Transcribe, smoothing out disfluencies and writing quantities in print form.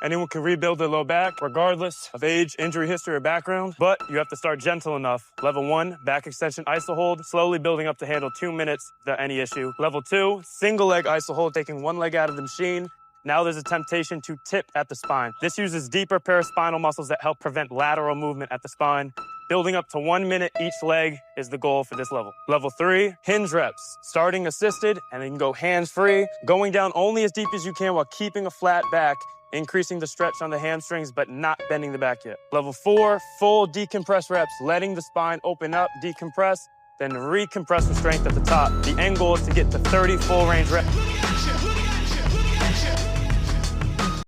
Anyone can rebuild their low back, regardless of age, injury history, or background, but you have to start gentle enough. Level 1, back extension iso hold, slowly building up to handle 2 minutes without any issue. Level 2, single leg iso hold, taking one leg out of the machine. Now there's a temptation to tip at the spine. This uses deeper paraspinal muscles that help prevent lateral movement at the spine. Building up to 1 minute each leg is the goal for this level. Level 3, hinge reps. Starting assisted, and then you can go hands-free, going down only as deep as you can while keeping a flat back, increasing the stretch on the hamstrings, but not bending the back yet. Level 4, full decompress reps, letting the spine open up, decompress, then recompress with strength at the top. The end goal is to get to 30 full range reps.